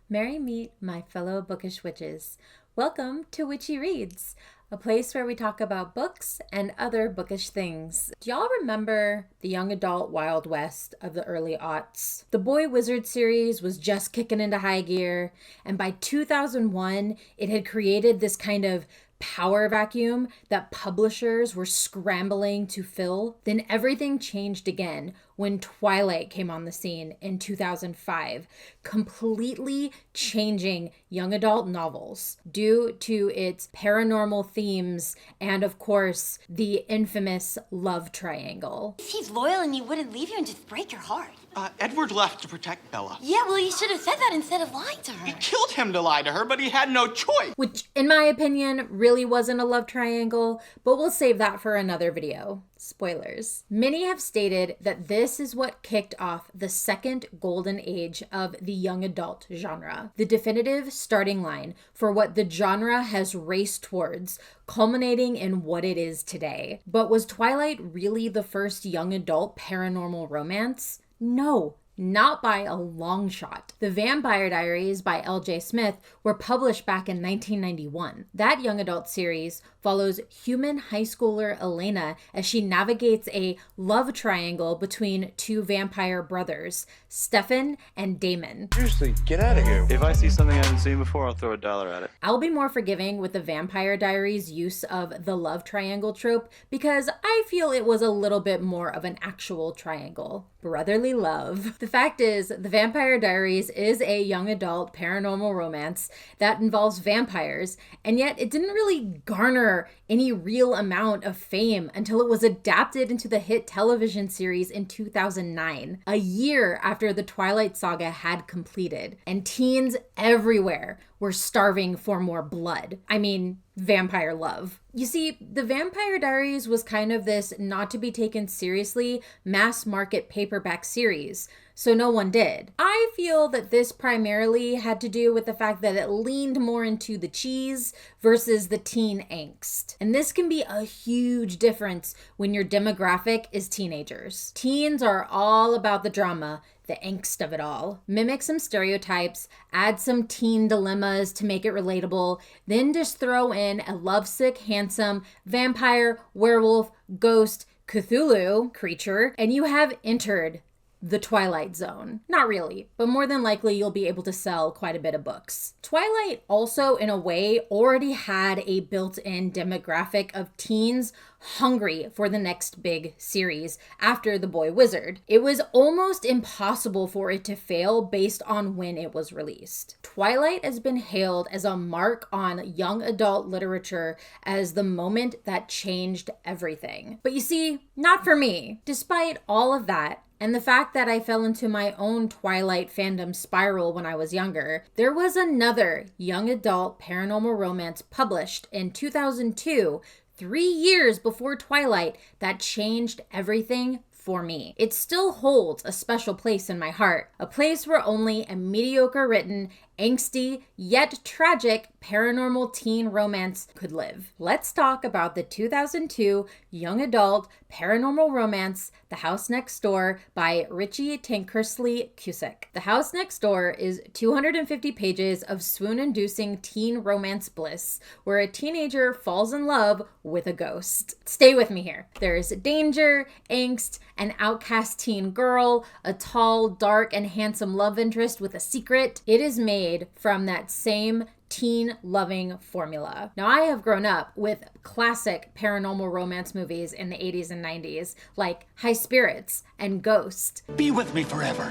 Merry meet my fellow bookish witches. Welcome to Witchy Reads, a place where we talk about books and other bookish things. Do y'all remember the young adult Wild West of the early aughts? The Boy Wizard series was just kicking into high gear, and by 2001, it had created this kind of power vacuum that publishers were scrambling to fill. Then everything changed again when Twilight came on the scene in 2005, completely changing young adult novels due to its paranormal themes and, of course, the infamous love triangle. If he's loyal and he wouldn't leave you and just break your heart. Edward left to protect Bella. Yeah, well, you should have said that instead of lying to her. He killed him to lie to her, but he had no choice. Which, in my opinion, really wasn't a love triangle, but we'll save that for another video. Spoilers. Many have stated that this is what kicked off the second golden age of the young adult genre, the definitive starting line for what the genre has raced towards, culminating in what it is today. But was Twilight really the first young adult paranormal romance? No. Not by a long shot. The Vampire Diaries by L.J. Smith were published back in 1991. That young adult series follows human high schooler Elena as she navigates a love triangle between two vampire brothers, Stefan and Damon. Seriously, get out of here. If I see something I haven't seen before, I'll throw $1 at it. I'll be more forgiving with the Vampire Diaries' use of the love triangle trope because I feel it was a little bit more of an actual triangle. Brotherly love. The fact is, The Vampire Diaries is a young adult paranormal romance that involves vampires, and yet it didn't really garner any real amount of fame until it was adapted into the hit television series in 2009, a year after the Twilight saga had completed, and teens everywhere were starving for more blood. I mean, vampire love. You see, The Vampire Diaries was kind of this not to be taken seriously mass market paperback series, so no one did. I feel that this primarily had to do with the fact that it leaned more into the cheese versus the teen angst. And this can be a huge difference when your demographic is teenagers. Teens are all about the drama, the angst of it all. Mimic some stereotypes, add some teen dilemmas to make it relatable, then just throw in a lovesick, handsome vampire, werewolf, ghost, Cthulhu creature, and you have entered the Twilight Zone. Not really, but more than likely you'll be able to sell quite a bit of books. Twilight also, in a way, already had a built-in demographic of teens hungry for the next big series after The Boy Wizard. It was almost impossible for it to fail based on when it was released. Twilight has been hailed as a mark on young adult literature as the moment that changed everything. But you see, not for me. Despite all of that, and the fact that I fell into my own Twilight fandom spiral when I was younger, there was another young adult paranormal romance published in 2002, 3 years before Twilight, that changed everything for me. It still holds a special place in my heart, a place where only a mediocre written, angsty, yet tragic paranormal teen romance could live. Let's talk about the 2002 young adult paranormal romance, The House Next Door by Richie Tankersley Cusick. The House Next Door is 250 pages of swoon-inducing teen romance bliss, where a teenager falls in love with a ghost. Stay with me here. There's danger, angst, an outcast teen girl, a tall, dark, and handsome love interest with a secret. It is made from that same teen-loving formula. Now, I have grown up with classic paranormal romance movies in the 80s and 90s, like High Spirits and Ghost. Be with me forever.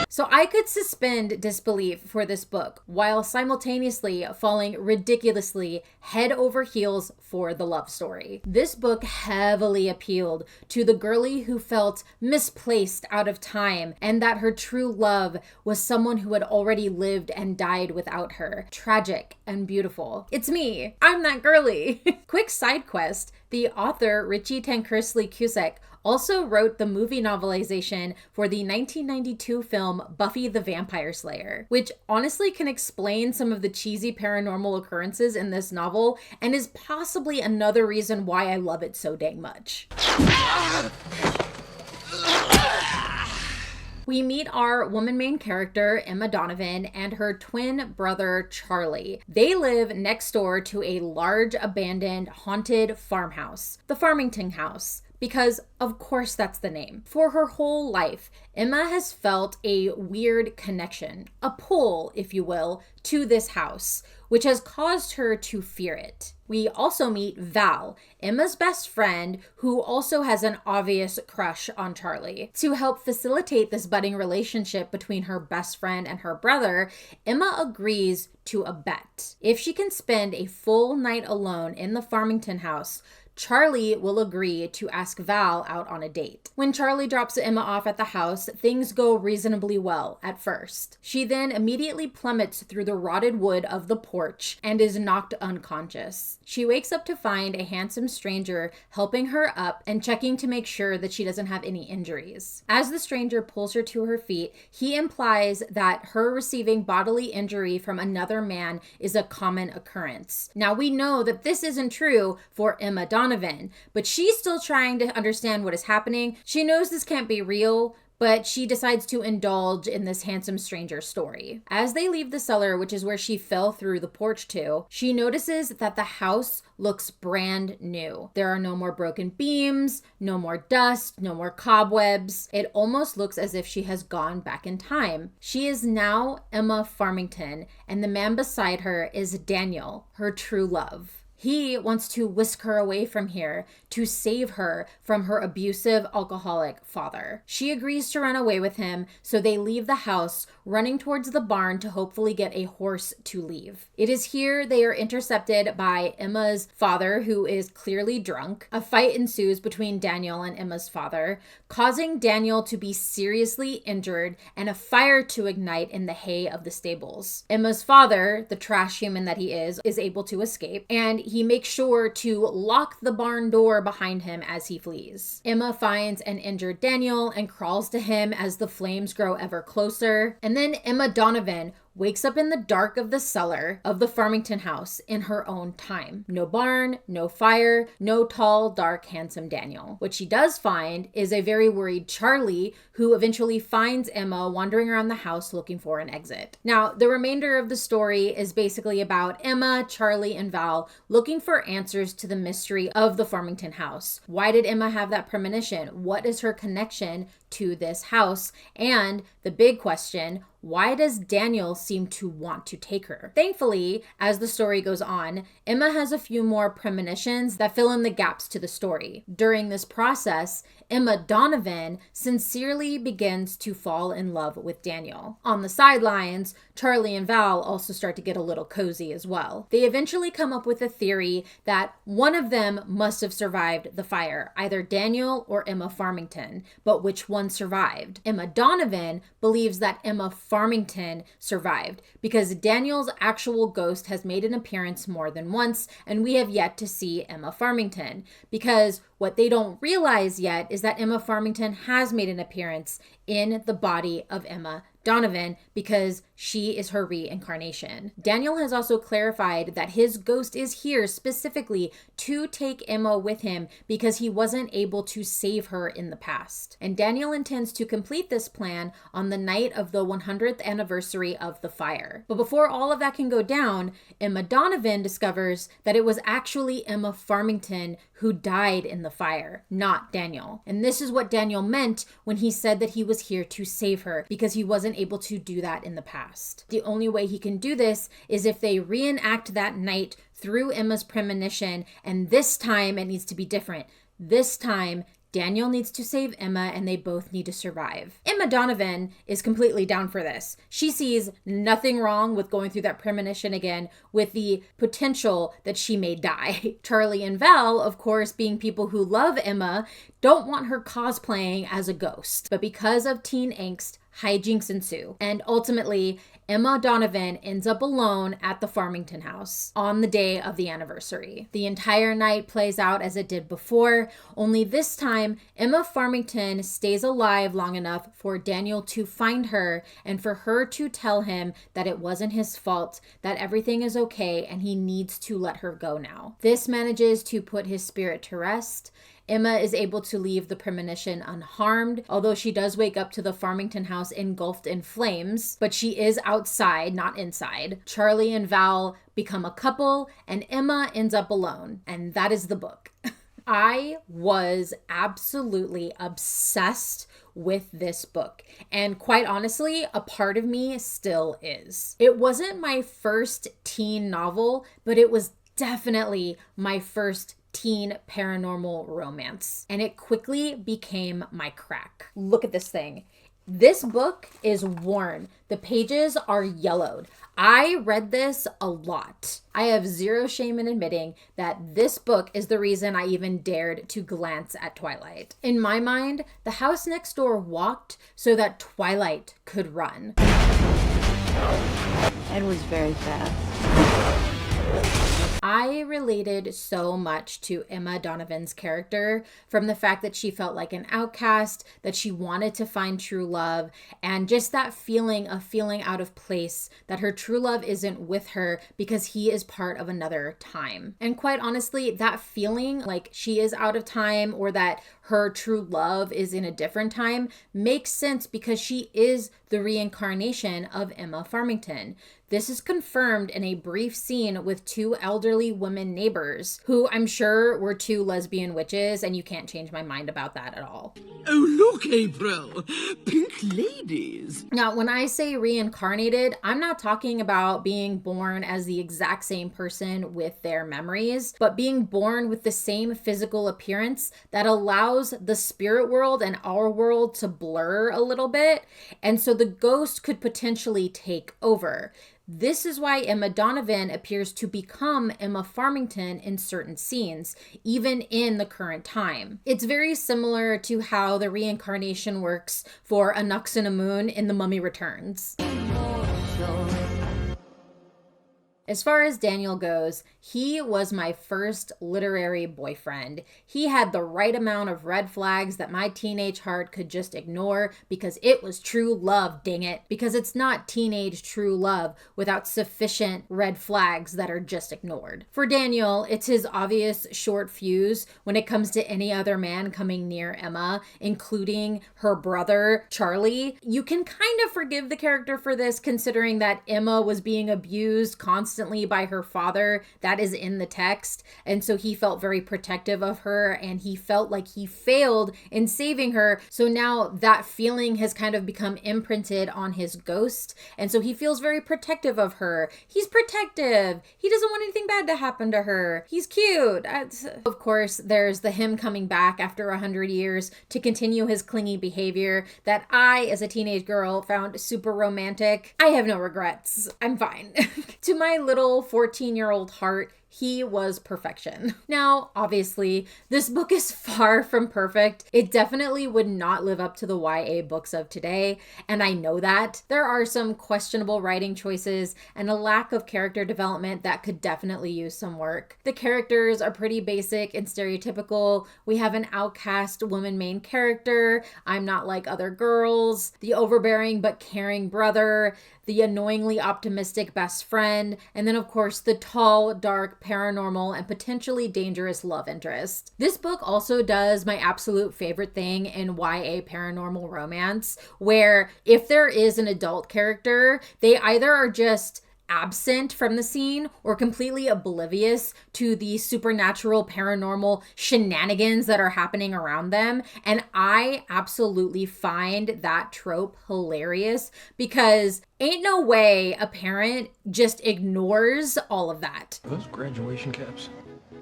So I could suspend disbelief for this book while simultaneously falling ridiculously head over heels for the love story. This book heavily appealed to the girly who felt misplaced out of time and that her true love was someone who had already lived and died without her. Tragic and beautiful. It's me. I'm that girly. Quick side quest. The author, Richie Tankersley Cusick, also wrote the movie novelization for the 1992 film Buffy the Vampire Slayer, which honestly can explain some of the cheesy paranormal occurrences in this novel and is possibly another reason why I love it so dang much. We meet our woman main character, Emma Donovan, and her twin brother, Charlie. They live next door to a large, abandoned, haunted farmhouse, the Farmington House. Because, of course, that's the name. For her whole life, Emma has felt a weird connection, a pull, if you will, to this house, which has caused her to fear it. We also meet Val, Emma's best friend, who also has an obvious crush on Charlie. To help facilitate this budding relationship between her best friend and her brother, Emma agrees to a bet. If she can spend a full night alone in the Farmington house, Charlie will agree to ask Val out on a date. When Charlie drops Emma off at the house, things go reasonably well at first. She then immediately plummets through the rotted wood of the porch and is knocked unconscious. She wakes up to find a handsome stranger helping her up and checking to make sure that she doesn't have any injuries. As the stranger pulls her to her feet, he implies that her receiving bodily injury from another man is a common occurrence. Now we know that this isn't true for Emma Donovan, but she's still trying to understand what is happening. She knows this can't be real, but she decides to indulge in this handsome stranger story. As they leave the cellar, which is where she fell through the porch to, she notices that the house looks brand new. There are no more broken beams, no more dust, no more cobwebs. It almost looks as if she has gone back in time. She is now Emma Farmington, and the man beside her is Daniel, her true love. He wants to whisk her away from here to save her from her abusive alcoholic father. She agrees to run away with him, so they leave the house, running towards the barn to hopefully get a horse to leave. It is here they are intercepted by Emma's father, who is clearly drunk. A fight ensues between Daniel and Emma's father, causing Daniel to be seriously injured and a fire to ignite in the hay of the stables. Emma's father, the trash human that he is able to escape, and he makes sure to lock the barn door behind him as he flees. Emma finds an injured Daniel and crawls to him as the flames grow ever closer. And then Emma Donovan wakes up in the dark of the cellar of the Farmington house in her own time. No barn, no fire, no tall, dark, handsome Daniel. What she does find is a very worried Charlie, who eventually finds Emma wandering around the house looking for an exit. Now, the remainder of the story is basically about Emma, Charlie, and Val looking for answers to the mystery of the Farmington house. Why did Emma have that premonition? What is her connection to this house? And the big question, why does Daniel seem to want to take her? Thankfully, as the story goes on, Emma has a few more premonitions that fill in the gaps to the story. During this process, Emma Donovan sincerely begins to fall in love with Daniel. On the sidelines, Charlie and Val also start to get a little cozy as well. They eventually come up with a theory that one of them must have survived the fire, either Daniel or Emma Farmington, but which one survived? Emma Donovan believes that Emma Farmington survived because Daniel's actual ghost has made an appearance more than once, and we have yet to see Emma Farmington. Because what they don't realize yet is that Emma Farmington has made an appearance in the body of Emma Donovan because she is her reincarnation. Daniel has also clarified that his ghost is here specifically to take Emma with him because he wasn't able to save her in the past. And Daniel intends to complete this plan on the night of the 100th anniversary of the fire. But before all of that can go down, Emma Donovan discovers that it was actually Emma Farmington who died in the fire, not Daniel. And this is what Daniel meant when he said that he was here to save her, because he wasn't able to do that in the past. The only way he can do this is if they reenact that night through Emma's premonition, and this time it needs to be different. This time, Daniel needs to save Emma and they both need to survive. Emma Donovan is completely down for this. She sees nothing wrong with going through that premonition again with the potential that she may die. Charlie and Val, of course, being people who love Emma, don't want her cosplaying as a ghost. But because of teen angst, hijinks ensue. And ultimately, Emma Donovan ends up alone at the Farmington house on the day of the anniversary. The entire night plays out as it did before, only this time, Emma Farmington stays alive long enough for Daniel to find her and for her to tell him that it wasn't his fault, that everything is okay, and he needs to let her go now. This manages to put his spirit to rest, Emma is able to leave the premonition unharmed, although she does wake up to the Farmington house engulfed in flames, but she is outside, not inside. Charlie and Val become a couple, and Emma ends up alone. And that is the book. I was absolutely obsessed with this book. And quite honestly, a part of me still is. It wasn't my first teen novel, but it was definitely my first teen paranormal romance. And it quickly became my crack. Look at this thing. This book is worn. The pages are yellowed. I read this a lot. I have zero shame in admitting that this book is the reason I even dared to glance at Twilight. In my mind, the house next door walked so that Twilight could run. Ed was very fast. I related so much to Emma Donovan's character, from the fact that she felt like an outcast, that she wanted to find true love, and just that feeling of feeling out of place, that her true love isn't with her because he is part of another time. And quite honestly, that feeling like she is out of time or that her true love is in a different time makes sense because she is the reincarnation of Emma Farmington. This is confirmed in a brief scene with two elderly women neighbors, who I'm sure were two lesbian witches, and you can't change my mind about that at all. Oh, look, April! Pink ladies! Now, when I say reincarnated, I'm not talking about being born as the exact same person with their memories, but being born with the same physical appearance that allows the spirit world and our world to blur a little bit, and so the ghost could potentially take over. This is why Emma Donovan appears to become Emma Farmington in certain scenes, even in the current time. It's very similar to how the reincarnation works for Anck-su-namun in The Mummy Returns. As far as Daniel goes, he was my first literary boyfriend. He had the right amount of red flags that my teenage heart could just ignore because it was true love, dang it. Because it's not teenage true love without sufficient red flags that are just ignored. For Daniel, it's his obvious short fuse when it comes to any other man coming near Emma, including her brother, Charlie. You can kind of forgive the character for this, considering that Emma was being abused constantly by her father. That is in the text. And so he felt very protective of her, and he felt like he failed in saving her. So now that feeling has kind of become imprinted on his ghost. And so he feels very protective of her. He's protective. He doesn't want anything bad to happen to her. He's cute. Of course, there's the him coming back after 100 years to continue his clingy behavior that I, as a teenage girl, found super romantic. I have no regrets. I'm fine. To my little 14-year-old heart, he was perfection. Now, obviously, this book is far from perfect. It definitely would not live up to the YA books of today, and I know that. There are some questionable writing choices and a lack of character development that could definitely use some work. The characters are pretty basic and stereotypical. We have an outcast woman main character. I'm not like other girls. The overbearing but caring brother. The annoyingly optimistic best friend, and then of course the tall, dark, paranormal, and potentially dangerous love interest. This book also does my absolute favorite thing in YA paranormal romance, where if there is an adult character, they either are just absent from the scene or completely oblivious to the supernatural paranormal shenanigans that are happening around them. And I absolutely find that trope hilarious because ain't no way a parent just ignores all of that. Are those graduation caps?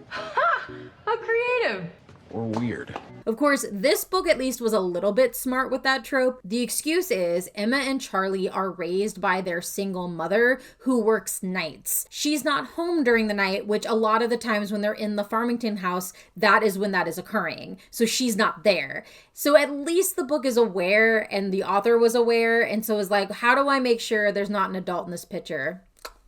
Ha! How creative! Or weird? Of course, this book at least was a little bit smart with that trope. The excuse is Emma and Charlie are raised by their single mother who works nights. She's not home during the night, which a lot of the times when they're in the Farmington house, that is when that is occurring. So she's not there. So at least the book is aware and the author was aware, and so is like, how do I make sure there's not an adult in this picture?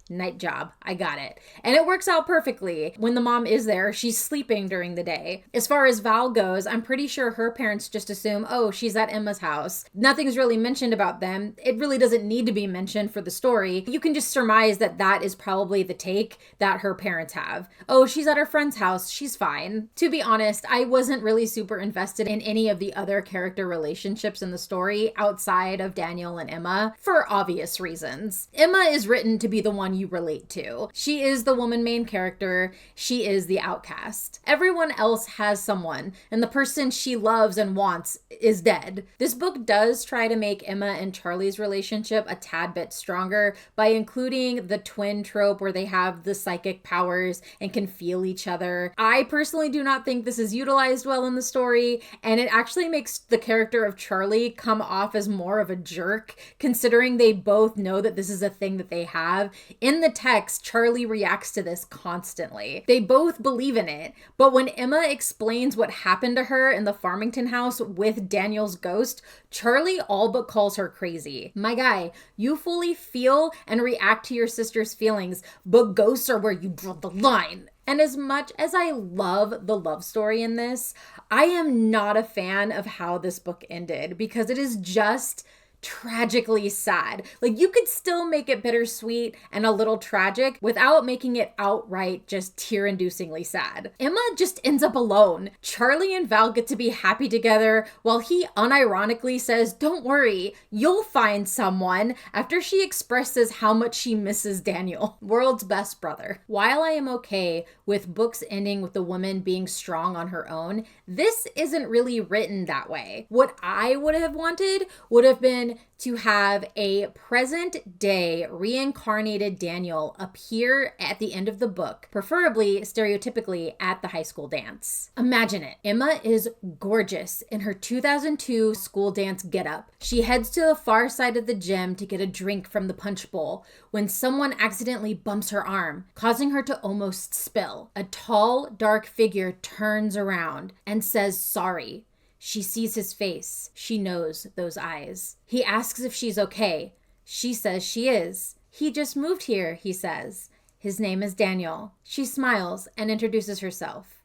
Night job. I got it. And it works out perfectly. When the mom is there, she's sleeping during the day. As far as Val goes, I'm pretty sure her parents just assume, oh, she's at Emma's house. Nothing's really mentioned about them. It really doesn't need to be mentioned for the story. You can just surmise that that is probably the take that her parents have. Oh, she's at her friend's house. She's fine. To be honest, I wasn't really super invested in any of the other character relationships in the story outside of Daniel and Emma for obvious reasons. Emma is written to be the one you relate to. She is the woman main character. She is the outcast. Everyone else has someone, and the person she loves and wants is dead. This book does try to make Emma and Charlie's relationship a tad bit stronger by including the twin trope where they have the psychic powers and can feel each other. I personally do not think this is utilized well in the story, and it actually makes the character of Charlie come off as more of a jerk, considering they both know that this is a thing that they have. In the text, Charlie reacts to this constantly. They both believe in it, but when Emma explains what happened to her in the Farmington house with Daniel's ghost, Charlie all but calls her crazy. My guy, you fully feel and react to your sister's feelings, but ghosts are where you draw the line. And as much as I love the love story in this, I am not a fan of how this book ended because it is just tragically sad. Like, you could still make it bittersweet and a little tragic without making it outright just tear-inducingly sad. Emma just ends up alone. Charlie and Val get to be happy together while he unironically says, "Don't worry, you'll find someone," after she expresses how much she misses Daniel. World's best brother. While I am okay with books ending with the woman being strong on her own, this isn't really written that way. What I would have wanted would have been to have a present day reincarnated Daniel appear at the end of the book, preferably stereotypically at the high school dance. Imagine it. Emma is gorgeous in her 2002 school dance getup. She heads to the far side of the gym to get a drink from the punch bowl when someone accidentally bumps her arm, causing her to almost spill. A tall, dark figure turns around and says sorry. She sees his face. She knows those eyes. He asks if she's okay. She says she is. He just moved here, he says. His name is Daniel. She smiles and introduces herself.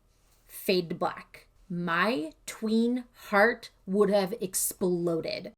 Fade to black. My tween heart would have exploded.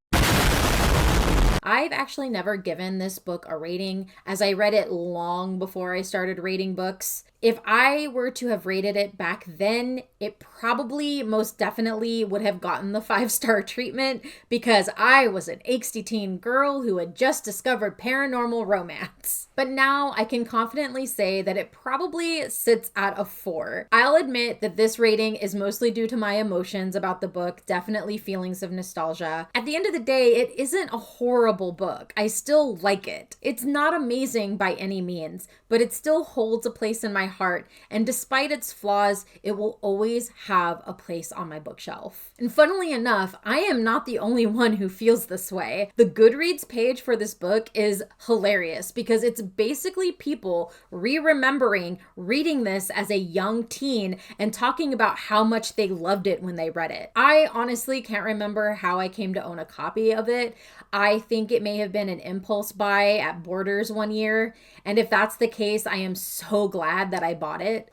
I've actually never given this book a rating, as I read it long before I started rating books. If I were to have rated it back then, it probably most definitely would have gotten the 5-star treatment because I was an angsty teen girl who had just discovered paranormal romance. But now I can confidently say that it probably sits at a 4. I'll admit that this rating is mostly due to my emotions about the book, definitely feelings of nostalgia. At the end of the day, it isn't a horrible book. I still like it. It's not amazing by any means, but it still holds a place in my heart, and despite its flaws, it will always have a place on my bookshelf. And funnily enough, I am not the only one who feels this way. The Goodreads page for this book is hilarious because it's basically people remembering reading this as a young teen and talking about how much they loved it when they read it. I honestly can't remember how I came to own a copy of it. I think it may have been an impulse buy at Borders one year, and if that's the case, I am so glad that I bought it.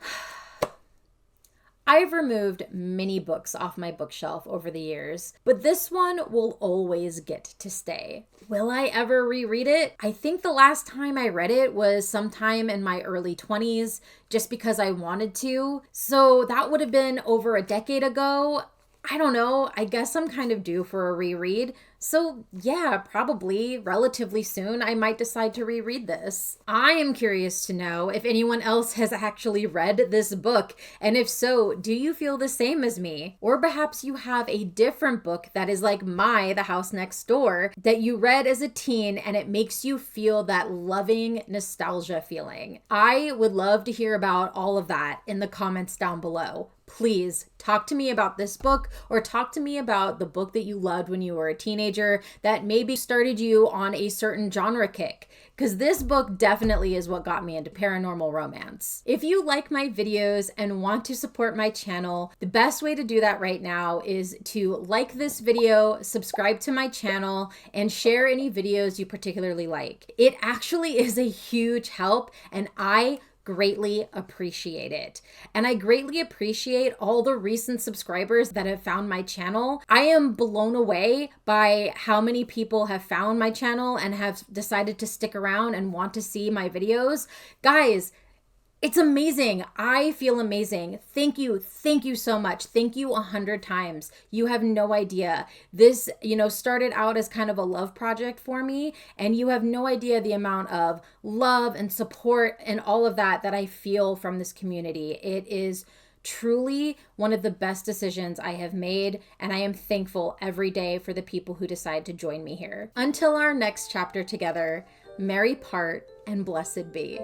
I've removed many books off my bookshelf over the years, but this one will always get to stay. Will I ever reread it? I think the last time I read it was sometime in my early 20s, just because I wanted to. So that would have been over a decade ago. I don't know, I guess I'm kind of due for a reread. So yeah, probably relatively soon I might decide to reread this. I am curious to know if anyone else has actually read this book, and if so, do you feel the same as me? Or perhaps you have a different book that is like The House Next Door, that you read as a teen and it makes you feel that loving nostalgia feeling. I would love to hear about all of that in the comments down below. please talk to me about this book, or talk to me about the book that you loved when you were a teenager that maybe started you on a certain genre kick. Because this book definitely is what got me into paranormal romance. If you like my videos and want to support my channel, the best way to do that right now is to like this video, subscribe to my channel, and share any videos you particularly like. It actually is a huge help, and I greatly appreciate it. And I greatly appreciate all the recent subscribers that have found my channel. I am blown away by how many people have found my channel and have decided to stick around and want to see my videos. Guys, it's amazing. I feel amazing. Thank you. Thank you so much. Thank you 100 times. You have no idea. This, started out as kind of a love project for me, and you have no idea the amount of love and support and all of that I feel from this community. It is truly one of the best decisions I have made, and I am thankful every day for the people who decide to join me here. Until our next chapter together, merry part and blessed be.